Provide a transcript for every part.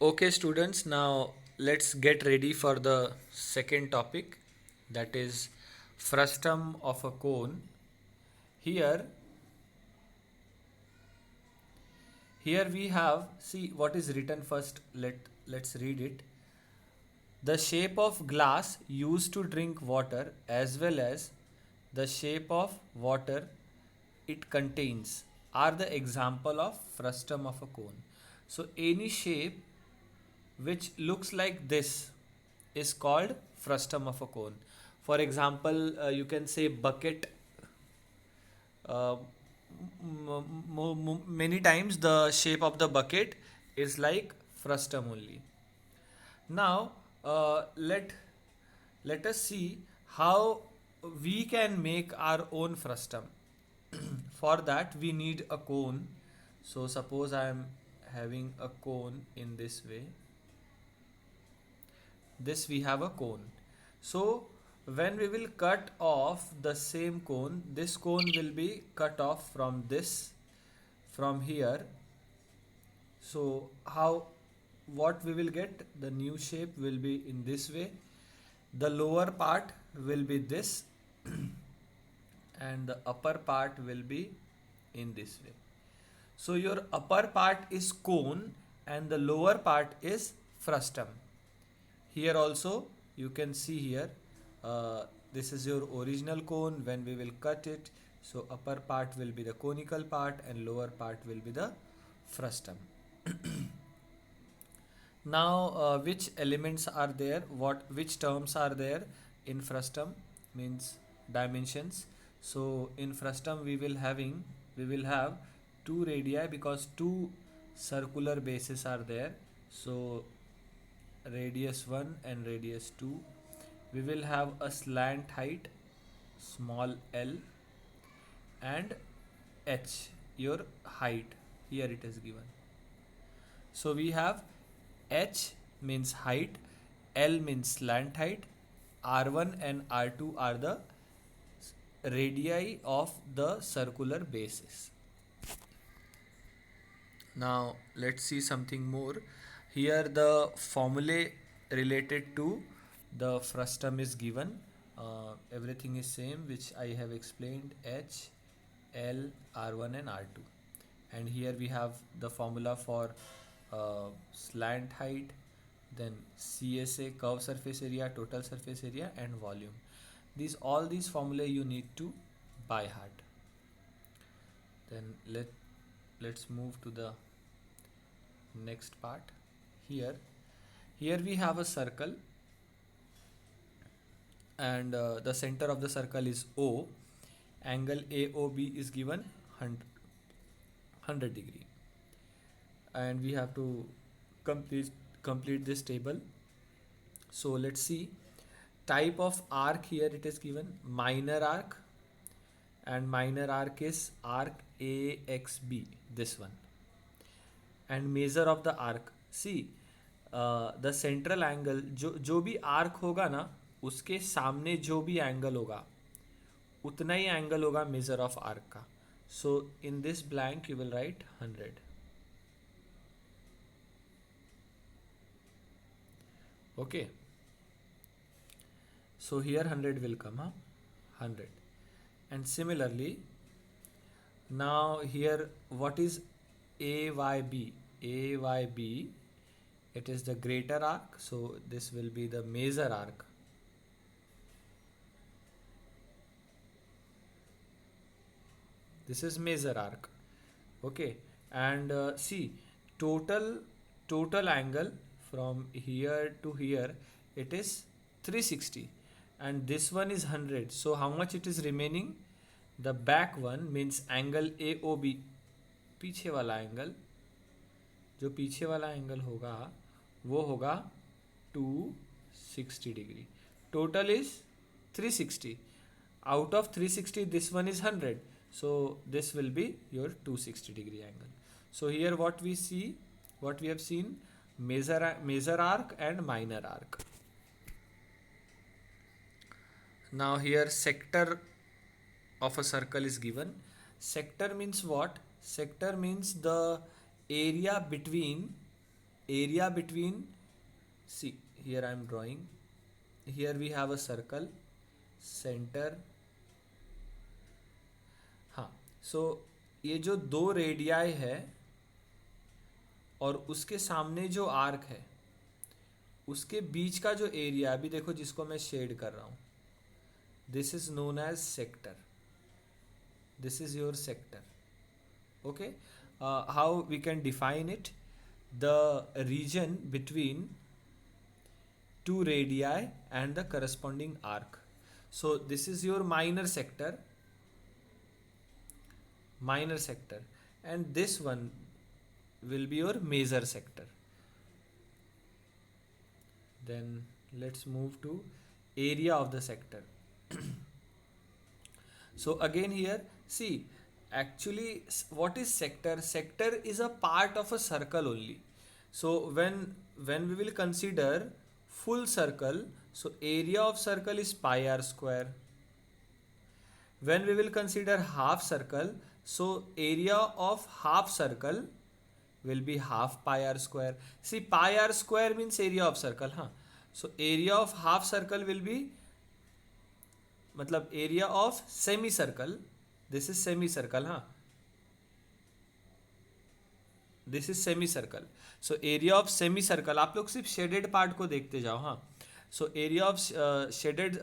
Okay, students, now let's get ready for the second topic, that is frustum of a cone. Here, here we have, see what is written first. Let's read it. The shape of glass used to drink water as well as the shape of water it contains are the example of frustum of a cone. So any shape which looks like this is called frustum of a cone. For example, you can say bucket. Uh, Many times the shape of the bucket is like frustum only. Now, let us see how we can make our own frustum. For that, we need a cone. So, suppose I am having a cone in this way. This we have a cone. So, when we will cut off the same cone, this cone will be cut off from this, from here. So, how, what we will get? The new shape will be in this way. The lower part will be this and the upper part will be in this way. So your upper part is cone and the lower part is frustum. Here also you can see here, this is your original cone. When we will cut it, so upper part will be the conical part and lower part will be the frustum. Now, which elements are there? Which terms are there in frustum? Means dimensions. So in frustum we will have two radii because two circular bases are there. So radius 1 and radius 2. We will have a slant height, small l, and h, your height. Here it is given. So we have h means height, l means slant height, r1 and r2 are the radii of the circular bases. Now let's see something more. Here the formulae related to the frustum is given. Everything is same which I have explained: h, l, r1 and r2. And here we have the formula for slant height, then CSA, curved surface area, total surface area, and volume. All these formulae you need to by heart. Then let's move to the next part. Here we have a circle, and the center of the circle is O. Angle AOB is given 100 degree, and we have to complete this table. So let's see type of arc. Here it is given minor arc, and minor arc is arc AXB, this one. And measure of the arc, see the central angle, जो भी arc होगा ना, उसके सामने जो भी angle होगा उतना ही एंगल होगा मेजर ऑफ आर्क का. So in this blank you will write 100. Okay, so here 100 will come, 100. And similarly, now here what is AYB? AYB, it is the greater arc, so this will be the major arc. This is major arc. Okay, and see total angle from here to here, it is 360, and this one is 100. So how much it is remaining? The back one means angle AOB, पीछे वाला angle, जो पीछे वाला angle होगा वो होगा 260 degree. Total is 360. Out of 360, this one is 100. So this will be your 260 degree angle. So here what we have seen, major arc and minor arc. Now here sector of a circle is given. Sector means what? Sector means the area between area between, see here I am drawing, here we have a circle, center, हाँ, so ये जो दो radii है और उसके सामने जो arc है उसके बीच का जो एरिया, अभी देखो जिसको मैं शेड कर रहा हूँ, this is known as sector, this is your sector. Okay, how we can define it? The region between two radii and the corresponding arc. So this is your minor sector, and this one will be your major sector. Then let's move to area of the sector. So again here, see, actually what is sector? Sector is a part of a circle only. So when we will consider full circle, so area of circle is pi r square. When we will consider half circle, so area of half circle will be half pi r square. See, pi r square means area of circle, huh? So area of half circle will be, मतलब area of semi circle, this is semi circle, हाँ, this is semi circle. So area of semi circle, आप लोग सिर्फ shaded part को देखते जाओ, हाँ. So area of shaded,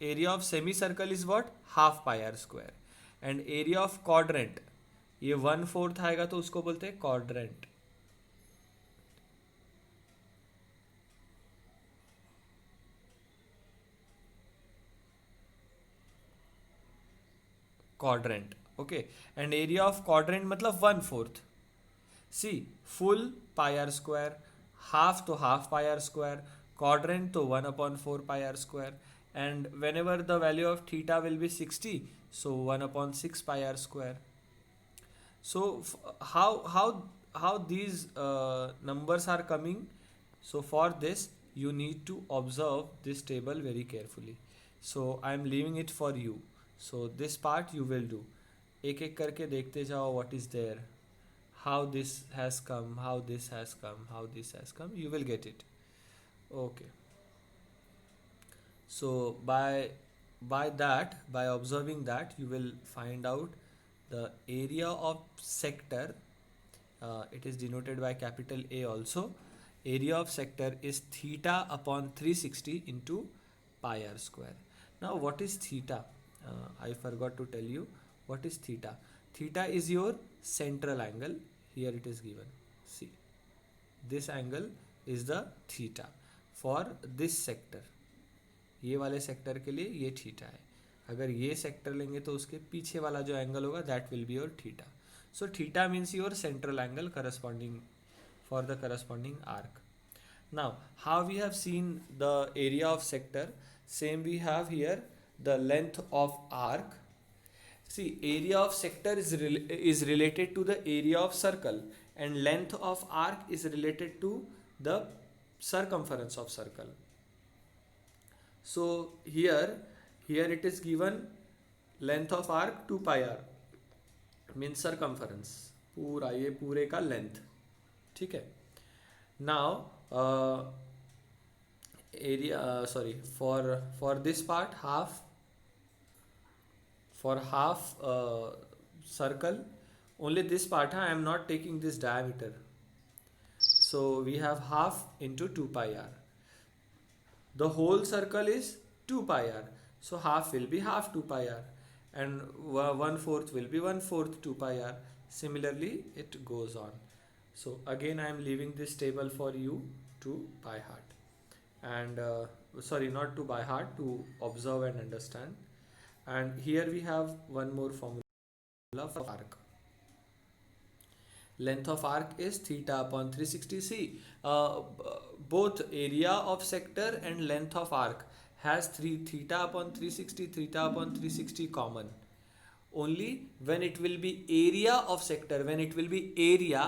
area of semi circle is what, half pi r square. And area of quadrant, ये 1/4 आएगा तो उसको बोलते हैं quadrant. Quadrant, okay. And area of quadrant मतलब 1/4. See, full pi r square, half तो half pi r square, quadrant तो 1/4 pi r square, and whenever the value of theta will be 60, so 1/6 pi r square. So how these numbers are coming? So for this you need to observe this table very carefully. So I am leaving it for you. So this part you will do. एक एक करके देखते जाओ what is there, how this has come, how this has come, how this has come. You will get it. Okay. So by that, by observing that, you will find out the area of sector. It is denoted by capital A also. Area of sector is theta upon 360 into pi r square. Now what is theta? I forgot to tell you what is theta. Theta is your central angle. Here it is given. See, this angle is the theta for this sector. ये वाले sector के लिए ये theta है. अगर ये sector लेंगे तो उसके पीछे वाला जो एंगल होगा that will be your theta. So theta means your central angle corresponding for the corresponding arc. Now how we have seen the area of sector, same we have here the length of arc. See, area of sector is related to the area of circle, and length of arc is related to the circumference of circle. So here it is given length of arc 2 pi r means circumference, पूरा ये पूरे का length. ठीक है. Now area sorry, for this part half, for half circle, only this part, I am not taking this diameter. So we have half into 2 pi r. The whole circle is 2 pi r, so half will be half 2 pi r, and 1/4 will be 1/4 2 pi r. Similarly it goes on. So again I am leaving this table for you to by heart, and sorry, not to by heart, to observe and understand. And here we have one more formula for arc. Length of arc is theta upon 360. See, both area of sector and length of arc has theta upon 360, theta upon 360 common. Only when it will be area of sector, when it will be area,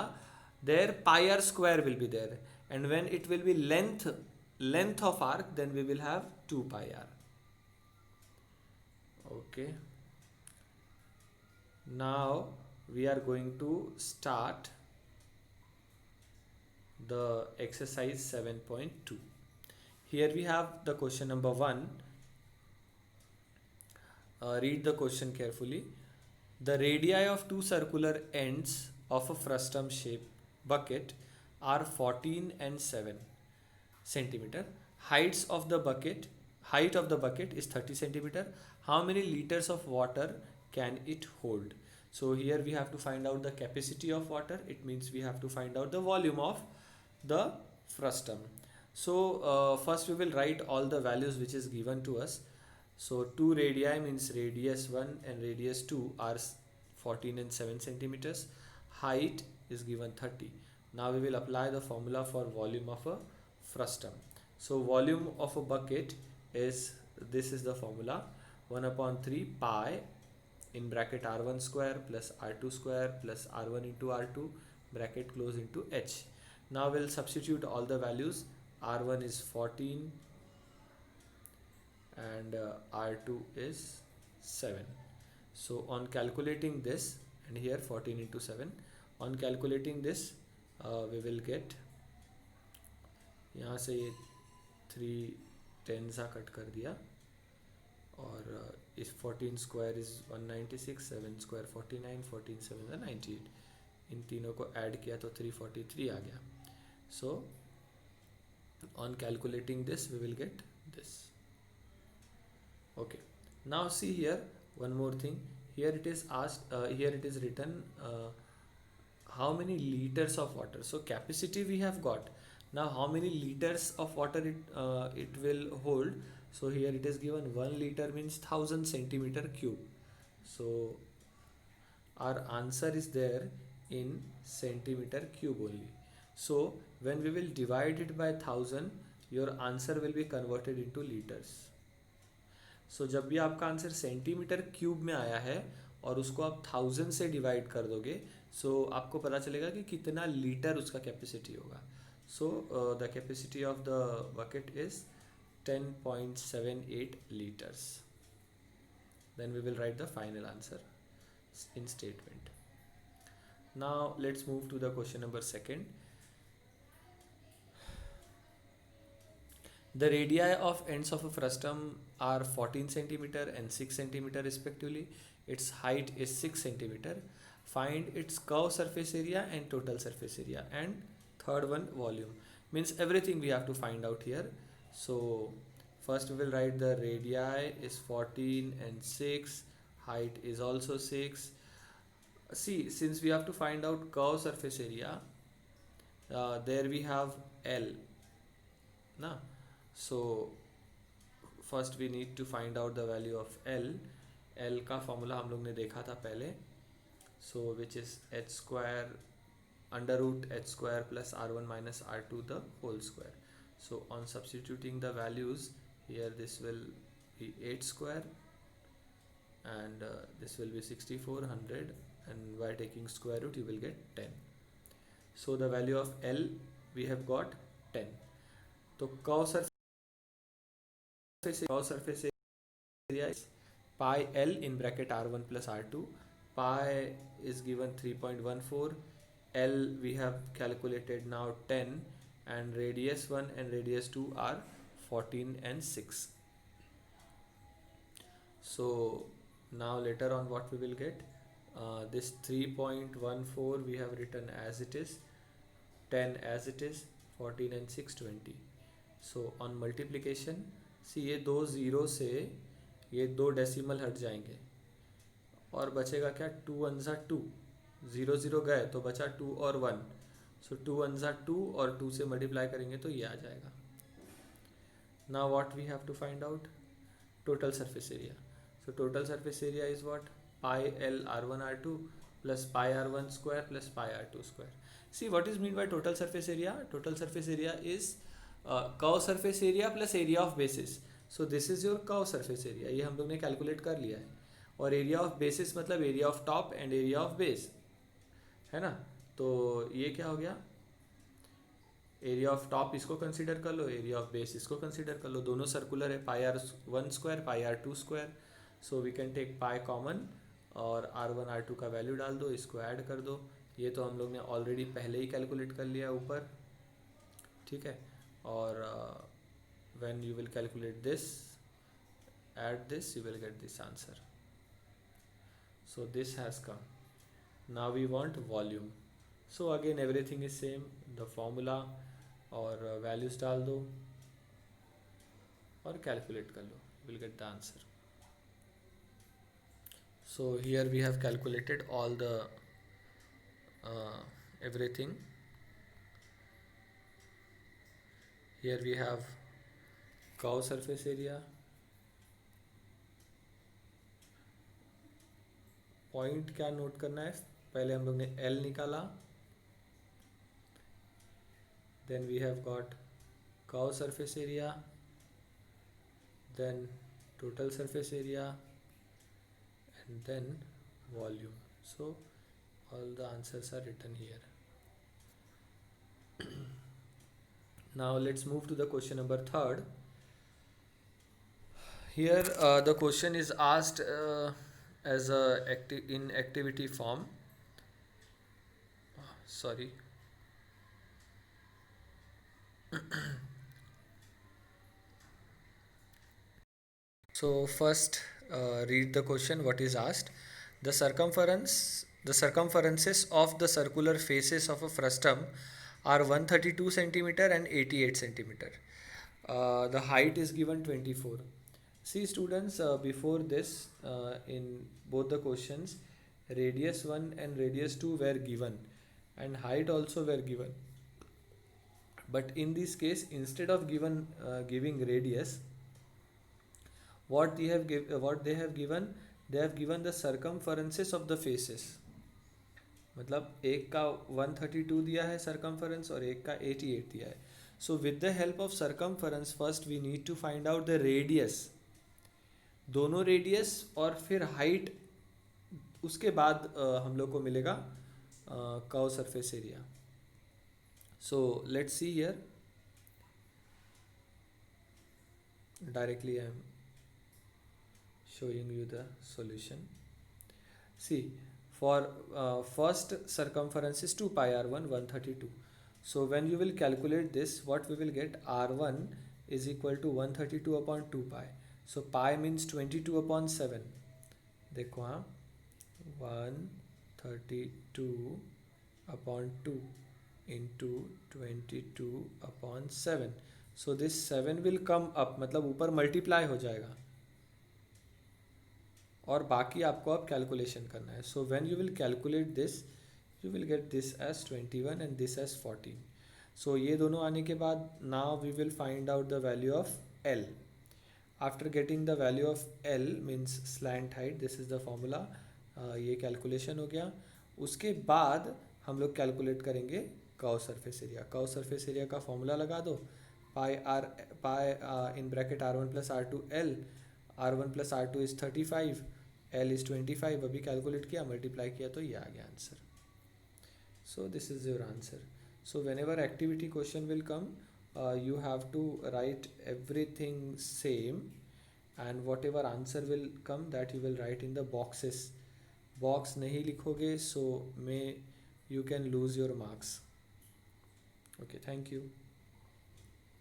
there pi r square will be there, and when it will be length of arc, then we will have 2 pi r. Okay, now we are going to start the exercise 7.2. Here we have the question number 1. Read the question carefully. The radii of two circular ends of a frustum shaped bucket are 14 and 7 centimeter. Height of the bucket is 30 centimeter. How many liters of water can it hold? So here we have to find out the capacity of water. It means we have to find out the volume of the frustum. So first we will write all the values which is given to us. So 2 radii means radius 1 and radius 2 are 14 and 7 centimeters. Height is given 30. Now we will apply the formula for volume of a frustum. So volume of a bucket is, this is the formula, 1 upon 3 pi in bracket r1 square plus r2 square plus r1 into r2 bracket close into h. Now we'll substitute all the values. R1 is 14 and R2 is 7. So on calculating this, and here 14 into 7, on calculating this we will get, यहाँ से ये 3 10 cut कर दिया और इस 14 square is 196, 7 square 49, 14 7 98, इन तीनों को add किया तो 343 आ गया. So on calculating this we will get this. Okay, now see here one more thing. Here it is asked, here it is written how many liters of water. So capacity we have got. Now how many liters of water it will hold. So here it is given 1 liter means 1000 centimeter cube. So our answer is there in centimeter cube only. So when we will divide it by 1000, your answer will be converted into liters. So जब भी आपका answer centimetre cube में आया है और उसको आप 1000 से डिवाइड कर दोगे, सो आपको पता चलेगा कि कितना लीटर उसका कैपेसिटी होगा. So the capacity of the bucket is 10.78 liters. Then we will write the final answer in statement. Now let's move to the question number 2. The radii of ends of a frustum are 14 centimeter and 6 centimeter respectively. Its height is 6 centimeter. Find its curved surface area and total surface area. And third one, volume. Means everything we have to find out here. So first we will write the radii is 14 and 6. Height is also 6. See, since we have to find out curved surface area, there we have L. Na? So first we need to find out the value of L. L का formula हम लोग ने देखा था पहले. So which is h square under root h square plus r1 minus r2 the whole square. So on substituting the values here, this will be 8 square and this will be 6400, and by taking square root you will get 10. So the value of L we have got 10. So curved surface area is pi L in bracket r1 plus r2. Pi is given 3.14. L we have calculated now 10, and radius 1 and radius 2 are 14 and 6. So now later on what we will get, this 3.14 we have written as it is, 10 as it is, 14 and 6 20. So on multiplication, see ये दो zero से ये दो decimal हट जाएंगे और बचेगा क्या, 2 1 2, 0 0 गए तो बचा 2 और 1. सो 2 1 2 और 2 से मल्टीप्लाई करेंगे तो ये आ जाएगा. Now what we have to find out, total surface area. So total surface area is what, pi L r1 r2 plus pi r1 square plus pi r2 square. See what is mean by total surface area. Total surface area is curve surface area plus area of basis. So this is your curve surface area, ये हम लोग ने calculate कर लिया है. और area of basis मतलब area of top and area of base है ना. तो ये क्या हो गया, एरिया ऑफ टॉप इसको कंसीडर कर लो, एरिया ऑफ बेस इसको कंसीडर कर लो. दोनों सर्कुलर है, pi r1 square pi r2 square. So we can take pi common और r1 r2 का वैल्यू डाल दो, इसको ऐड कर दो. ये तो हम लोग ने ऑलरेडी पहले ही कैलकुलेट कर लिया ऊपर. ठीक है, और when you will calculate this, add this, you will get this answer. So this has come. Now we want volume. So again everything is same, the formula और values डाल दो और calculate कर लो, you will get the answer. So here we have calculated all the everything. Here we have curve surface area, point क्या note करना है, पहले हम लोग ने L निकाला, then we have got curve surface area, then total surface area, and then volume. So all the answers are written here. Now let's move to the question number 3rd. Here the question is asked as in activity form. Sorry. So first read the question. What is asked? The circumferences of the circular faces of a frustum are 132 centimeter and 88 centimeter. The height is given 24. See students, before this in both the questions, radius 1 and radius 2 were given and height also were given. But in this case, instead of giving radius, what they have given, they have given the circumferences of the faces. मतलब एक का 132 दिया है circumference और एक का 88 दिया है. So with the help of circumference, first we need to find out the radius. दोनों radius और फिर height, उसके बाद हम लोग को मिलेगा curve surface area. So let's see here. Directly I am showing you the solution. See, for first circumference is 2 pi r1 132. So when you will calculate this, what we will get, r1 is equal to 132 upon 2 pi. So pi means 22 upon 7. देखो हाँ, 132 upon 2 into 22 upon 7. So this 7 will come up, मतलब ऊपर multiply हो जाएगा और बाकी आपको अब कैलकुलेशन करना है. So when you will calculate this, you will get this as 21 and this as 14. So ये दोनों आने के बाद now we will find out the value of L. After getting the value of L means slant height, this is the formula. ये calculation हो गया. उसके बाद हम लोग कैलकुलेट करेंगे कर्व सरफेस एरिया. कर्व सरफेस एरिया का फॉर्मूला लगा दो, pi in bracket r1 plus r2 L. r1 plus r2 is 35, L is 25. अभी कैलकुलेट किया, मल्टीप्लाई किया तो ये आ गया answer. So this is your answer. So when ever activity question will come, you have to write everything same, and whatever answer will come, that you will write in the boxes. Box नहीं लिखोगे, so may you can lose your marks. Okay, thank you.